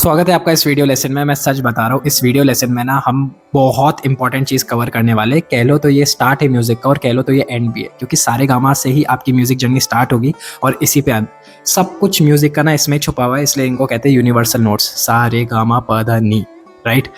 स्वागत है आपका इस वीडियो लेसन में। मैं सच बता रहा हूँ, इस वीडियो लेसन में ना हम बहुत इंपॉर्टेंट चीज़ कवर करने वाले हैं। कह लो तो ये स्टार्ट है म्यूज़िक का और कह लो तो ये एंड भी है, क्योंकि सारेगामा से ही आपकी म्यूज़िक जर्नी स्टार्ट होगी और इसी पे अंत। सब कुछ म्यूज़िक का ना इसमें छुपा हुआ है, इसलिए इनको कहते हैं यूनिवर्सल नोट्स, सा रे गा मा प ध नी। राइट।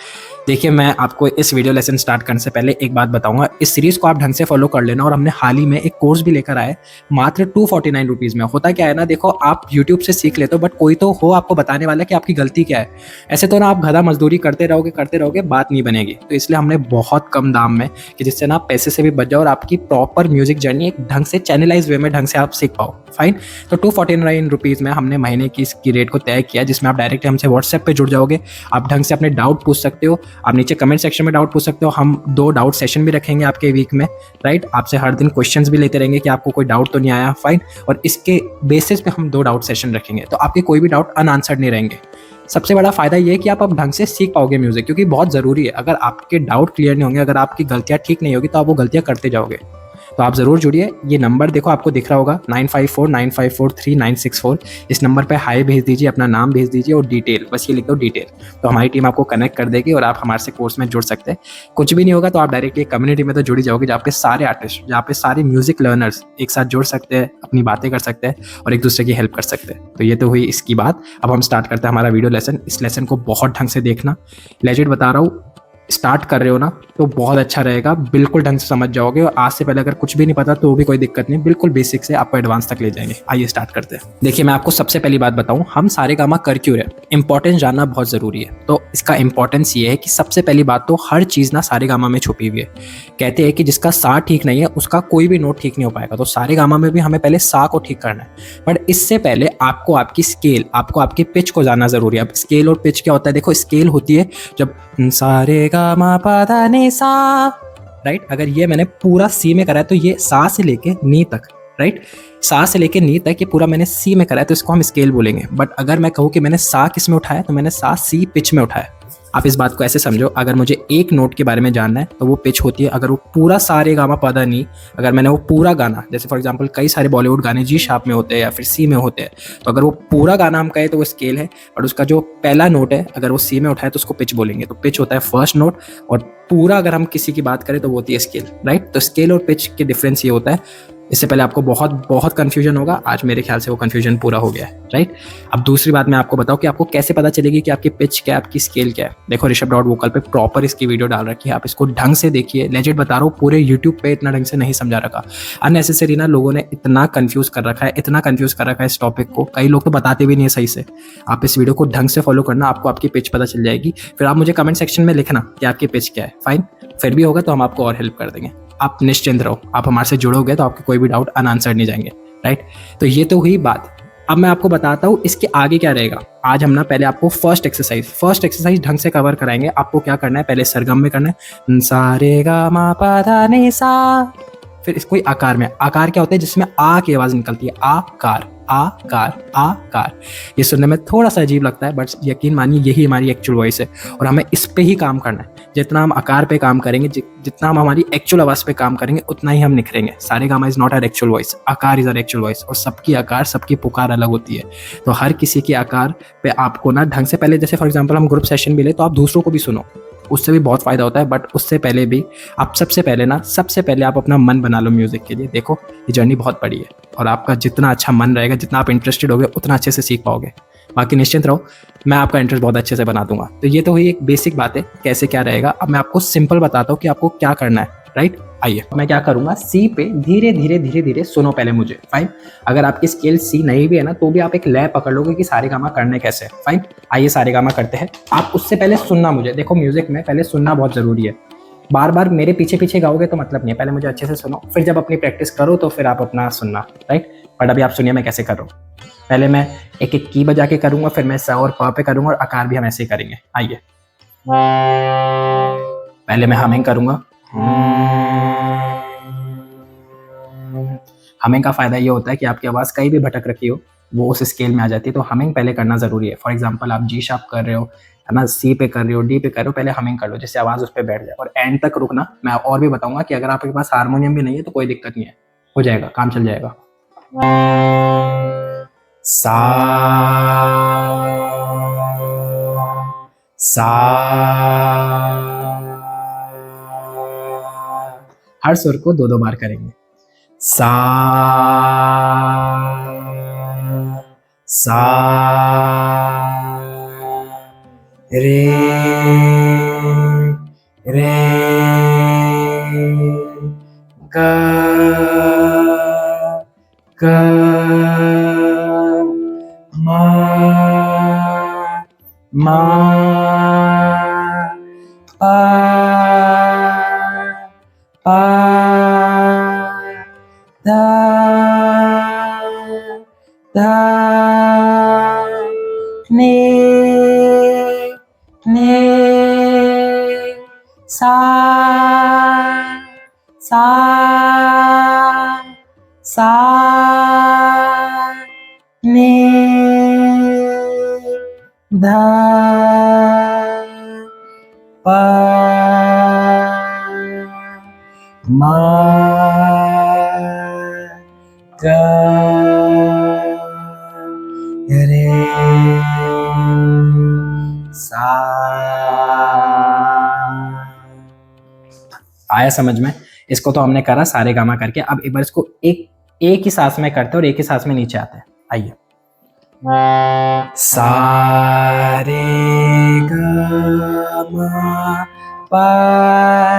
देखिए, मैं आपको इस वीडियो लेसन स्टार्ट करने से पहले एक बात बताऊंगा। इस सीरीज को आप ढंग से फॉलो कर लेना। और हमने हाल ही में एक कोर्स भी लेकर आए, मात्र 249 रुपीज़ में। होता क्या है ना, देखो आप यूट्यूब से सीख लेते हो, बट कोई तो हो आपको बताने वाला कि आपकी गलती क्या है। ऐसे तो ना आप गधा मजदूरी करते रहोगे, बात नहीं बनेगी। तो इसलिए हमने बहुत कम दाम में, कि जिससे ना आप पैसे से भी बच जाओ और आपकी प्रॉपर म्यूजिक जर्नी एक ढंग से चैनलाइज वे में ढंग से आप सीख पाओ। फाइन। तो 249 रुपीज़ में हमने महीने की इसकी रेट को तय किया, जिसमें आप डायरेक्ट हमसे व्हाट्सएप पे जुड़ जाओगे। आप ढंग से अपने डाउट पूछ सकते हो, आप नीचे कमेंट सेक्शन में डाउट पूछ सकते हो। हम 2 डाउट सेशन भी रखेंगे आपके वीक में। राइट। आपसे हर दिन क्वेश्चंस भी लेते रहेंगे कि आपको कोई डाउट तो नहीं आया। फाइन। और इसके बेसिस पे हम 2 डाउट सेशन रखेंगे, तो आपके कोई भी डाउट अनआंसर्ड नहीं रहेंगे। सबसे बड़ा फायदा ये है कि आप अब ढंग से सीख पाओगे म्यूजिक, क्योंकि बहुत ज़रूरी है। अगर आपके डाउट क्लियर नहीं होंगे, अगर आपकी गलतियाँ ठीक नहीं होगी, तो आप वो गलतियाँ करते जाओगे। तो आप ज़रूर जुड़िए। ये नंबर देखो आपको दिख रहा होगा, 9549543964। इस नंबर पे हाई भेज दीजिए, अपना नाम भेज दीजिए और डिटेल, बस ये लिख दो डिटेल। तो हमारी टीम आपको कनेक्ट कर देगी और आप हमारे से कोर्स में जुड़ सकते हैं। कुछ भी नहीं होगा तो आप डायरेक्टली कम्युनिटी में तो जुड़ ही जाओगे, जहाँ पे सारे आर्टिस्ट, जहाँ पे सारे म्यूजिक लर्नर्स एक साथ जुड़ सकते हैं, अपनी बातें कर सकते हैं और एक दूसरे की हेल्प कर सकते हैं। तो ये तो हुई इसकी बात। अब हम स्टार्ट करते हैं हमारा वीडियो लेसन। इस लेसन को बहुत ढंग से देखना, लेजिट बता रहा हूँ। स्टार्ट कर रहे हो ना तो बहुत अच्छा रहेगा, बिल्कुल ढंग से समझ जाओगे। और आज से पहले अगर कुछ भी नहीं पता तो भी कोई दिक्कत नहीं, बिल्कुल बेसिक से आपको एडवांस तक ले जाएंगे। आइए स्टार्ट करते हैं। देखिए, मैं आपको सबसे पहली बात बताऊं, हम सारेगामा कर क्यों रहे, इंपॉर्टेंस जानना बहुत जरूरी है। तो इसका इंपॉर्टेंस ये है कि सबसे पहली बात तो हर चीज ना सारेगामा में छुपी हुई है। कहते हैं कि जिसका सा ठीक नहीं है उसका कोई भी नोट ठीक नहीं हो पाएगा। तो सारेगामा में भी हमें पहले सा को ठीक करना है, बट इससे पहले आपको आपकी स्केल, आपको आपकी पिच को जानना जरूरी है। अब स्केल और पिच क्या होता है, देखो स्केल होती है जब सारे गा मा पा धा नि सा। राइट। अगर ये मैंने पूरा सी में करा है तो ये सा से लेके नी तक। राइट। सा से लेके नी तक ये पूरा मैंने सी में करा है, तो इसको हम स्केल बोलेंगे। बट अगर मैं कहूँ कि मैंने सा किस में उठाया, तो मैंने सा सी पिच में उठाया। आप इस बात को ऐसे समझो, अगर मुझे एक नोट के बारे में जानना है तो वो पिच होती है। अगर वो पूरा सारे गामा पा धा नी, अगर मैंने वो पूरा गाना, जैसे फॉर एग्जांपल कई सारे बॉलीवुड गाने जी शार्प में होते हैं या फिर सी में होते हैं, तो अगर वो पूरा गाना हम कहें तो वो स्केल है। और उसका जो पहला नोट है अगर वो सी में उठाए तो उसको पिच बोलेंगे। तो पिच होता है फर्स्ट नोट, और पूरा अगर हम किसी की बात करें तो वो होती है स्केल। राइट। तो स्केल और पिच के डिफरेंस ये होता है। इससे पहले आपको बहुत बहुत कंफ्यूजन होगा, आज मेरे ख्याल से वो कंफ्यूजन पूरा हो गया है। राइट। अब दूसरी बात मैं आपको बताऊं कि आपको कैसे पता चलेगी कि आपकी पिच क्या है, आपकी स्केल क्या है। देखो, ऋषभ डॉट वोकल पे प्रॉपर इसकी वीडियो डाल रखी है, आप इसको ढंग से देखिए। लेजिट बता रहा हूँ, पूरे यूट्यूब पे इतना ढंग से नहीं समझा रखा। अननेसेसरी ना लोगों ने इतना कंफ्यूज कर रखा है, इतना कंफ्यूज कर रखा है इस टॉपिक को, कई लोग तो बताते भी नहीं है सही से। आप इस वीडियो को ढंग से फॉलो करना, आपको आपकी पिच पता चल जाएगी। फिर आप मुझे कमेंट सेक्शन में लिखना कि आपकी पिच क्या है। फाइन। फिर भी होगा तो हम आपको और हेल्प कर देंगे। आप निश्चिंत रहो, आप हमारे से जुड़ोगे तो आपके कोई भी डाउट अनआंसर्ड नहीं जाएंगे। राइट। तो ये तो हुई बात। अब मैं आपको बताता हूँ इसके आगे क्या रहेगा। आज हम ना पहले आपको फर्स्ट एक्सरसाइज ढंग से कवर कराएंगे। आपको क्या करना है, पहले सरगम में करना है, सा रे गा मा पा धा नि सा। फिर इसको आकार में, आकार क्या होता है जिसमें आ की आवाज निकलती है, आकार आकार आकार। ये सुनने में थोड़ा सा अजीब लगता है, बट यकीन मानिए यही हमारी एक्चुअल वॉइस है और हमें इस पे ही काम करना है। जितना हम आकार पे काम करेंगे, जितना हम हमारी एक्चुअल आवाज पे काम करेंगे, उतना ही हम निखरेंगे। Saregama is not our actual voice, Aakar is our actual voice. और सबकी आकार, सबकी पुकार अलग होती है। तो हर किसी की आकार पे आपको ना ढंग से पहले, जैसे फॉर एग्जाम्पल हम ग्रुप सेशन भी ले तो आप दूसरों को भी सुनो, उससे भी बहुत फायदा होता है। बट उससे पहले भी आप सबसे पहले आप अपना मन बना लो म्यूजिक के लिए। देखो, ये जर्नी बहुत बड़ी है और आपका जितना अच्छा मन रहेगा, जितना आप इंटरेस्टेड होगे, उतना अच्छे से सीख पाओगे। बाकी निश्चिंत रहो, मैं आपका इंटरेस्ट बहुत अच्छे से बना दूंगा। तो ये तो हुई एक बेसिक बात है कैसे क्या रहेगा। अब मैं आपको सिंपल बताता हूँ कि आपको क्या करना है। राइट। आइए, मैं क्या करूंगा, सी पे धीरे धीरे सुनो पहले मुझे। फाइन। अगर आपकी स्केल सी नहीं भी है ना, तो भी आप एक लय पकड़ लोगे कि सारेगामा करने कैसे। फाइन। आइए सारेगामा करते हैं। आप उससे पहले सुनना मुझे। देखो, म्यूजिक में पहले सुनना बहुत जरूरी है। बार बार मेरे पीछे पीछे गाओगे तो मतलब नहीं है, पहले मुझे अच्छे से सुनो, फिर जब अपनी प्रैक्टिस करो तो फिर आप अपना सुनना। राइट। बट अभी आप सुनिए मैं कैसे कर रहा हूँ। पहले मैं एक एक की बजा के करूंगा, फिर मैं सा और प पे करूंगा और आकार भी हम ऐसे ही करेंगे। आइए, पहले मैं हमिंग करूंगा। हमिंग का फायदा ये होता है कि आपकी आवाज कहीं भी भटक रखी हो वो उस स्केल में आ जाती है। तो हमिंग पहले करना जरूरी है। फॉर एग्जांपल आप जी शार्प कर रहे हो, है ना, सी पे कर रहे हो, डी पे कर रहे हो, पहले हमिंग कर लो जिससे आवाज उस पर बैठ जाए और एंड तक रुकना। मैं और भी बताऊंगा कि अगर आपके पास हारमोनियम भी नहीं है तो कोई दिक्कत नहीं है, हो जाएगा, काम चल जाएगा। सा सा। हर सुर को दो दो बार करेंगे। सा सा रे रे ग ग म म पा पा धा धा ने ने सा सा सा ने धा पा मा गा रे सा। आया समझ में? इसको तो हमने करा सारे गामा करके। अब एक बार इसको एक एक ही सांस में करते हैं और एक ही सांस में नीचे आते हैं। आइए। सा रे ग म पा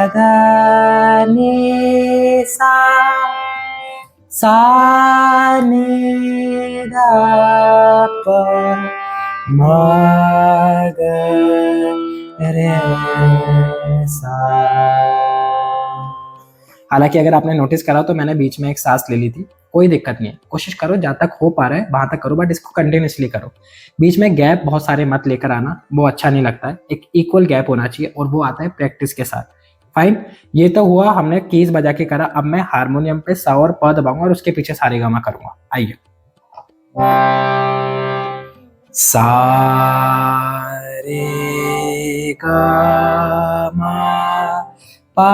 धा नि सा सा नि धा प म ग रे सा। हालांकि अगर आपने नोटिस करा तो मैंने बीच में एक सांस ले ली थी, कोई दिक्कत नहीं है। कोशिश करो जहां तक हो पा रहा है वहां तक करो, बट इसको कंटिन्यूसली करो। बीच में गैप बहुत सारे मत लेकर आना, वो अच्छा नहीं लगता है। एक इक्वल गैप होना चाहिए और वो आता है प्रैक्टिस के साथ। फाइन, ये तो हुआ हमने कीज बजा के करा। अब मैं हारमोनियम पे सा और प दबाऊंगा और उसके पीछे सारे गामा करूंगा। आइए। सा रे ग म पा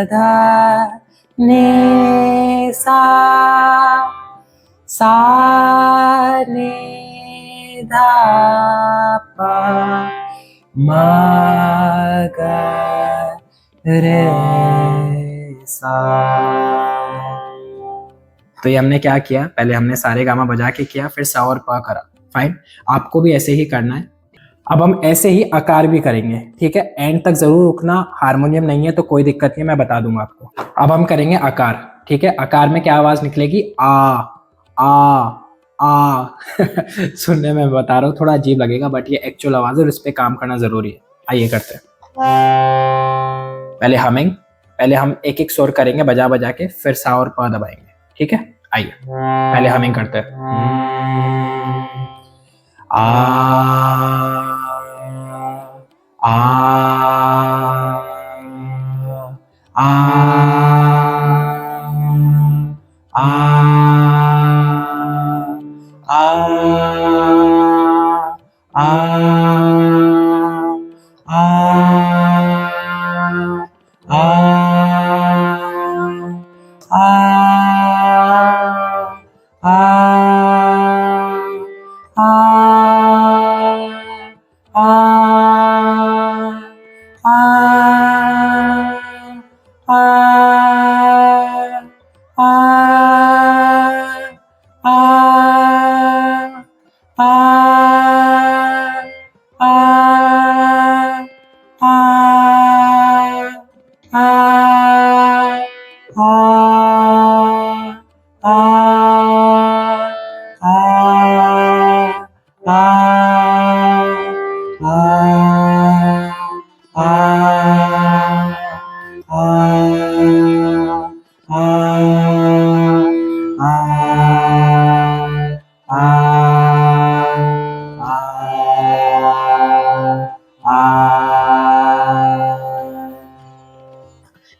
धा नि सा सा नि धा प म ग रे सा। तो ये हमने क्या किया, पहले हमने सारे गामा बजा के किया, फिर सा और प करा। फाइन, आपको भी ऐसे ही करना है। अब हम ऐसे ही आकार भी करेंगे, ठीक है? एंड तक जरूर रुकना। हारमोनियम नहीं है तो कोई दिक्कत नहीं है, मैं बता दूंगा आपको। अब हम करेंगे आकार, ठीक है? आकार में क्या आवाज निकलेगी? आ आ सुनने में बता रहा हूँ थोड़ा अजीब लगेगा, बट ये एक्चुअल आवाज है और इस पे काम करना जरूरी है। आइए करते हैं। पहले हमिंग, पहले हम एक एक सुर करेंगे बजा बजा के, फिर सा और प दबाएंगे, ठीक है? आइए पहले हमिंग करते हैं। आ आ आ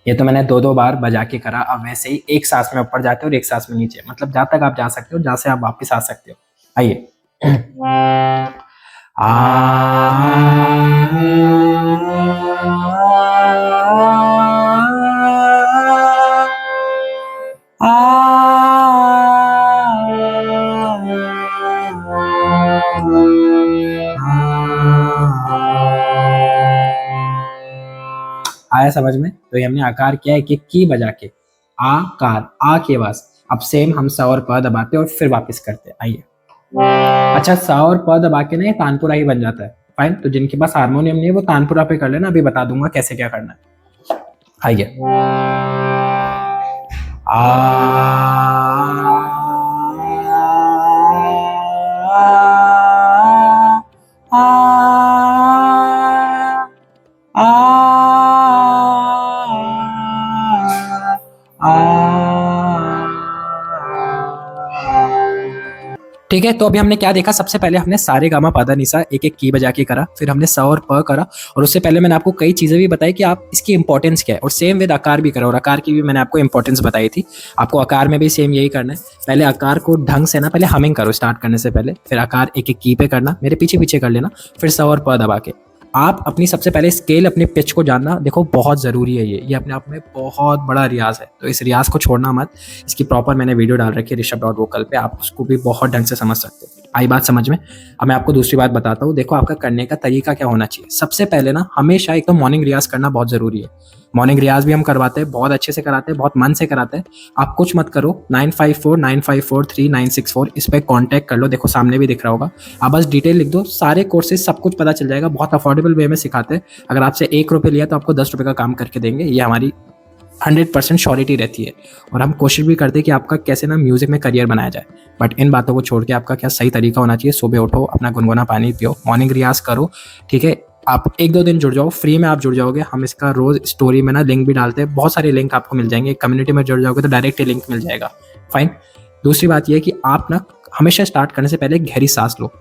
ये तो मैंने दो दो बार बजा के करा। अब वैसे ही एक सांस में ऊपर जाते हो और एक सांस में नीचे, मतलब जहां तक आप जा सकते हो, जहां से आप वापस आ सकते हो। आइए। आया समझ में? तो ये हमने आकार किया है कि की बजा के आकार आ के आवाज। अब सेम हम स और प दबाते और फिर वापस करते हैं। आइए। अच्छा, स और प दबा के ना ये तानपुरा ही बन जाता है। फाइन, तो जिनके पास हारमोनियम नहीं है वो तानपुरा पे कर लेना, अभी बता दूंगा कैसे क्या करना है। आइए। ठीक है, तो अभी हमने क्या देखा, सबसे पहले हमने सारे गामा पादा निसा एक एक की बजा के करा, फिर हमने स और प करा, और उससे पहले मैंने आपको कई चीजें भी बताई कि आप इसकी इंपॉर्टेंस क्या है, और सेम विद आकार भी करा, और आकार की भी मैंने आपको इंपॉर्टेंस बताई थी। आपको आकार में भी सेम यही करना है, पहले आकार को ढंग से ना पहले हमिंग करो स्टार्ट करने से पहले, फिर आकार एक एक की पे करना, मेरे पीछे पीछे कर लेना, फिर स और प दबा के। आप अपनी सबसे पहले स्केल, अपनी पिच को जानना देखो बहुत ज़रूरी है। ये अपने आप में बहुत बड़ा रियाज है, तो इस रियाज को छोड़ना मत। इसकी प्रॉपर मैंने वीडियो डाल रखी है ऋषभ.वोकल पे, आप उसको भी बहुत ढंग से समझ सकते हो। आई बात समझ में? अब मैं आपको दूसरी बात बताता हूँ। देखो आपका करने का तरीका क्या होना चाहिए। सबसे पहले ना हमेशा एक तो मॉर्निंग रियाज करना बहुत ज़रूरी है। मॉर्निंग रियाज भी हम करवाते हैं, बहुत अच्छे से कराते हैं, बहुत मन से कराते हैं। आप कुछ मत करो, 9549543964 इस पर कॉन्टैक्ट कर लो, देखो सामने भी दिख रहा होगा। आप बस डिटेल लिख दो, सारे कोर्सेज सब कुछ पता चल जाएगा। बहुत अफोर्डेबल वे में सिखाते हैं। अगर आपसे 1 रुपये लिया तो आपको 10 रुपये का काम करके देंगे, ये हमारी 100% श्योरिटी रहती है। और हम कोशिश भी करते हैं कि आपका कैसे ना म्यूजिक में करियर बनाया जाए। बट इन बातों को छोड़ के आपका क्या सही तरीका होना चाहिए, सुबह उठो, अपना गुनगुना पानी पियो, मॉर्निंग रियाज करो, ठीक है। आप 1-2 दिन जुड़ जाओ, फ्री में आप जुड़ जाओगे। हम इसका रोज स्टोरी में ना लिंक भी डालते हैं, बहुत सारे लिंक आपको मिल जाएंगे। कम्युनिटी में जुड़ जाओगे तो डायरेक्ट ही लिंक मिल जाएगा। फाइन। दूसरी बात यह है कि आप ना हमेशा स्टार्ट करने से पहले गहरी सांस लो,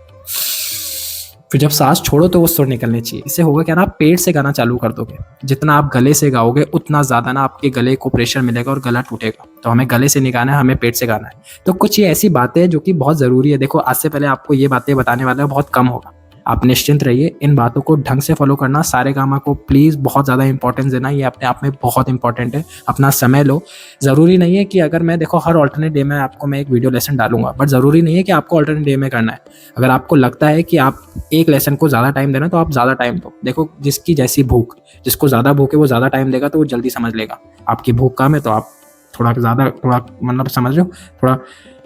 फिर जब सांस छोड़ो तो वो सुर निकलनी चाहिए। इससे होगा क्या ना, आप पेट से गाना चालू कर दोगे। जितना आप गले से गाओगे उतना ज़्यादा ना आपके गले को प्रेशर मिलेगा और गला टूटेगा। तो हमें गले से नहीं गाना है, हमें पेट से गाना है। तो कुछ ये ऐसी बातें हैं जो कि बहुत ज़रूरी है। देखो आज से पहले आपको ये बातें बताने वाला बहुत कम होगा, आप निश्चिंत रहिए। इन बातों को ढंग से फॉलो करना। सारे गामा को प्लीज़ बहुत ज़्यादा इंपॉर्टेंस देना, ये अपने आप में बहुत इंपॉर्टेंट है। अपना समय लो। ज़रूरी नहीं है कि अगर मैं देखो हर ऑल्टरनेट डे में आपको मैं एक वीडियो लेसन डालूंगा, बट ज़रूरी नहीं है कि आपको ऑल्टरनेट डे में करना है। अगर आपको लगता है कि आप एक लेसन को ज़्यादा टाइम देना तो आप ज़्यादा टाइम दो। देखो जिसकी जैसी भूख, जिसको ज़्यादा भूख है वो ज़्यादा टाइम देगा तो वो जल्दी समझ लेगा। आपकी भूख कम है तो आप थोड़ा मतलब समझ रहे हो, थोड़ा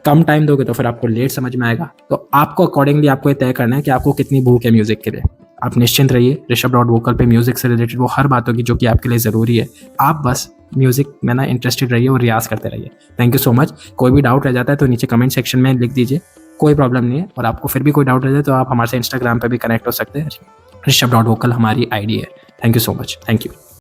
कम टाइम दोगे तो फिर आपको लेट समझ में आएगा। तो आपको अकॉर्डिंगली आपको ये तय करना है कि आपको कितनी भूख है म्यूजिक के लिए। आप निश्चिंत रहिए, ऋषभ.वोकल पे म्यूजिक से रिलेटेड वो हर बात होगी जो कि आपके लिए ज़रूरी है। आप बस म्यूजिक में ना इंटरेस्टेड रहिए और रियाज करते रहिए। Thank you so much. कोई भी डाउट रह जाता है तो नीचे कमेंट सेक्शन में लिख दीजिए, कोई प्रॉब्लम नहीं है। और आपको फिर भी कोई डाउट रह जाए तो आप हमारे से इंस्टाग्राम पर भी कनेक्ट हो सकते हैं। ऋषभ.वोकल हमारी आईडी है। Thank you so much. Thank you.